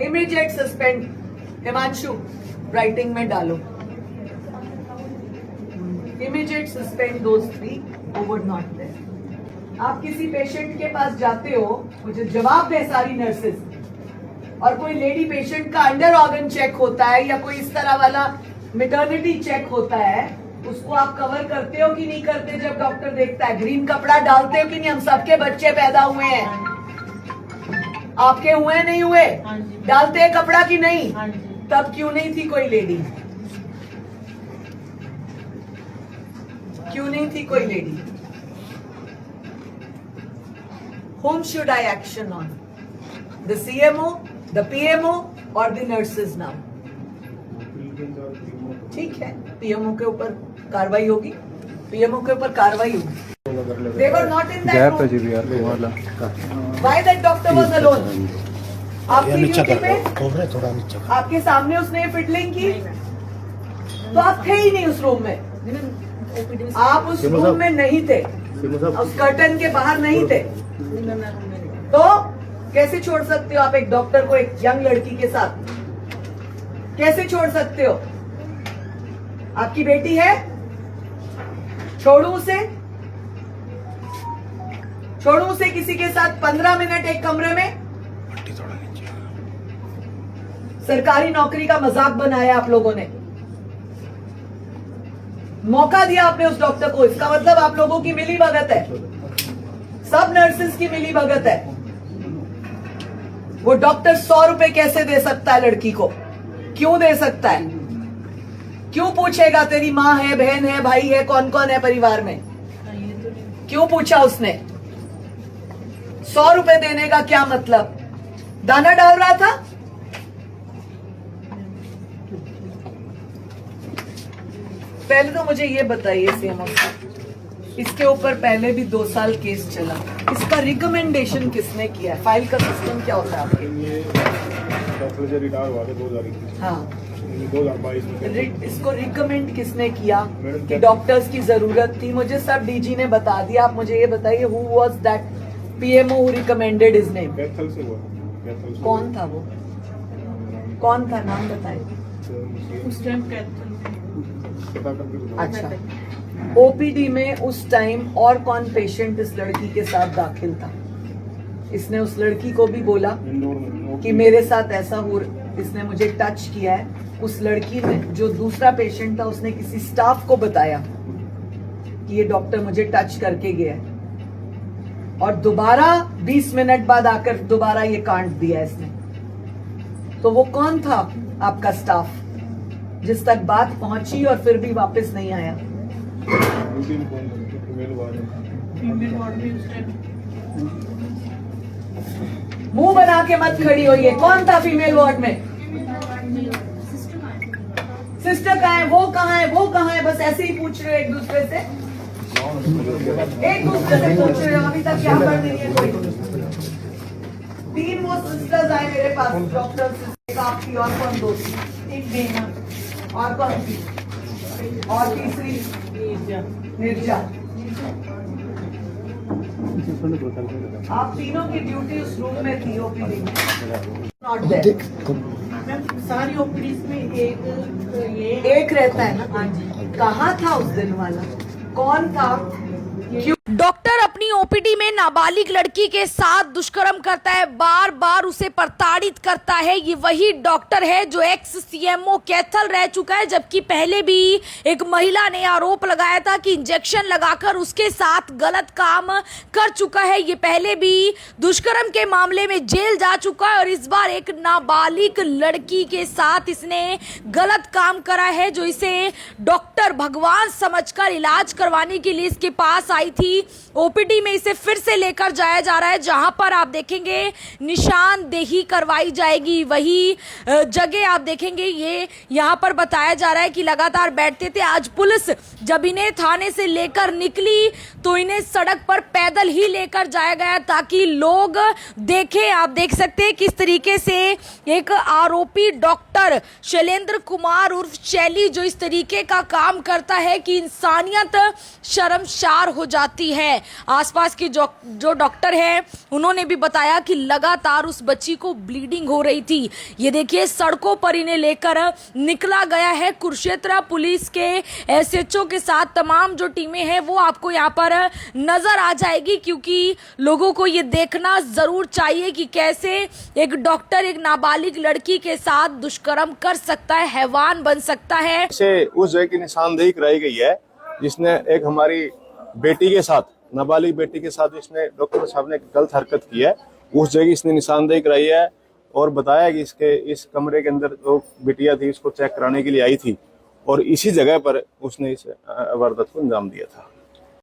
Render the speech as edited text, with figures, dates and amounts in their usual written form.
Immediate suspend. Himanshu writing में डालो, immediate suspend those 3 who would not there। आप किसी पेशेंट के पास जाते हो, मुझे जवाब दे सारी नर्सेस, और कोई लेडी पेशेंट का अंडर ऑर्गन चेक होता है या कोई इस तरह वाला मैटरनिटी चेक होता है, उसको आप कवर करते हो कि नहीं करते? जब डॉक्टर देखता है, ग्रीन कपड़ा डालते हो कि नहीं? हम सबके बच्चे पैदा हुए हैं, आपके हुए नहीं हुए? डालते हैं कपड़ा कि नहीं? तब क्यों नहीं थी कोई लेडी? क्यों नहीं थी कोई lady? Whom should I action on? The CMO, the PMO or the nurses now? ठीक है, पीएमओ के ऊपर कार्रवाई होगी, पीएमओ के ऊपर कार्रवाई होगी। They were not in that room. Why that doctor was alone? आपकी ड्यूटी पे, आपके सामने उसने फिटलिंग की, तो आप थे ही नहीं उस रूम में, आप उस रूम में नहीं थे, उस कर्टन के बाहर नहीं थे, तो कैसे छोड़ सकते हो आप एक डॉक्टर को एक यंग लड़की के साथ? कैसे छोड़ सकते हो? आपकी बेटी है, छोड़ू उसे? छोड़ू उसे किसी के साथ 15 मिनट एक कमरे में? सरकारी नौकरी का मजाक बनाया आप लोगों ने, मौका दिया आपने उस डॉक्टर को। इसका मतलब आप लोगों की मिली भगत है, सब नर्सेस की मिली भगत है। वो डॉक्टर 100 रुपए कैसे दे सकता है लड़की को? क्यों दे सकता है? क्यों पूछेगा तेरी माँ है, बहन है, भाई है, कौन कौन है परिवार में? क्यों पूछा उसने? 100 रुपए देने का क्या मतलब? दाना डाल रहा था? पहले तो मुझे ये बताइए सीएमओ साहब, इसके ऊपर पहले भी 2 साल केस चला, इसका रिकमेंडेशन किसने किया? फाइल का सिस्टम क्या होता है आपके? डॉक्टर से रिटायर हुआ था 2021। हाँ, 2022 में इसको रिकमेंड किसने किया कि डॉक्टर्स की जरूरत थी? मुझे सब डीजी ने बता दिया, आप मुझे ये बताइए, who was that PMO who recommended his name? Kaithal से हुआ। कौन था वो? कौन था, नाम बताइए। उस टाइम कैथल। अच्छा, ओपीडी में उस टाइम और कौन पेशेंट इस लड़की के साथ दाखिल था? इसने उस लड़की को भी बोला कि मेरे साथ ऐसा हो, इसने मुझे टच किया है। उस लड़की ने, जो दूसरा पेशेंट था, उसने किसी स्टाफ को बताया कि ये डॉक्टर मुझे टच करके गया है, और दोबारा 20 मिनट बाद आकर दोबारा ये कांड दिया इसने। तो वो कौन था आपका स्टाफ जिस तक बात पहुंची और फिर भी वापस नहीं आया? फीमेल वार्ड में उस टाइम मुंह बना के मत खड़ी होइए। कौन था फीमेल वार्ड में? सिस्टर कहाँ है, वो कहाँ है, वो कहाँ है? बस ऐसे ही पूछ रहे हो एक दूसरे से, एक दूसरे से पूछ रहे हो। अभी तक क्या कर रही है कोई? 3 वो सिस्टर्स आए मेरे पास, डॉक्टर आपकी, और कौन? 2 एक देना, और कौन थी? और तीसरी निर्जा। आप तीनों की ड्यूटी उस रूम में थी, ओपीडी में। Not there. सारी ओपीडीज में एक रहता है ना? हाँ जी। कहाँ था उस दिन वाला? कौन था? क्यों? डॉक्टर अपनी ओपीडी में नाबालिग लड़की के साथ दुष्कर्म करता है, बार बार उसे प्रताड़ित करता है। ये वही डॉक्टर है जो एक्स सीएमओ कैथल रह चुका है, जबकि पहले भी एक महिला ने आरोप लगाया था कि इंजेक्शन लगाकर उसके साथ गलत काम कर चुका है। ये पहले भी दुष्कर्म के मामले में जेल जा चुका है, और इस बार एक नाबालिग लड़की के साथ इसने गलत काम करा है, जो इसे डॉक्टर भगवान समझकर इलाज करवाने के लिए इसके पास आई थी। ओपीडी में इसे फिर से लेकर जाया जा रहा है, जहां पर आप देखेंगे निशानदेही करवाई जाएगी। वही जगह आप देखेंगे, ये यहां पर बताया जा रहा है कि लगातार बैठते थे। आज पुलिस जब इन्हें थाने से लेकर निकली तो इन्हें सड़क पर पैदल ही लेकर जाया गया ताकि लोग देखें। आप देख सकते हैं किस तरीके से एक आरोपी डॉक्टर शैलेंद्र कुमार उर्फ शैली, जो इस तरीके का काम करता है कि इंसानियत शर्मसार हो जाती है। आसपास के जो डॉक्टर है उन्होंने भी बताया कि लगातार उस बच्ची को ब्लीडिंग हो रही थी। ये देखिए सड़कों पर इन्हें लेकर निकला गया है। कुरुक्षेत्र पुलिस के एसएचओ के साथ तमाम जो टीमें हैं वो आपको यहाँ पर नजर आ जाएगी, क्योंकि लोगों को ये देखना जरूर चाहिए कि कैसे एक डॉक्टर एक नाबालिग लड़की के साथ दुष्कर्म कर सकता है, हैवान बन सकता है। से उस जगह की निशानदेही कराई गई है जिसने एक हमारी बेटी के साथ, नाबालिग बेटी के साथ इसने डॉक्टर साहब ने गलत हरकत की है, उस जगह इसने निशानदेही कराई है और बताया कि इसके इस कमरे के अंदर जो बिटिया थी इसको चेक कराने के लिए आई थी और इसी जगह पर उसने इस वारदात को अंजाम दिया था।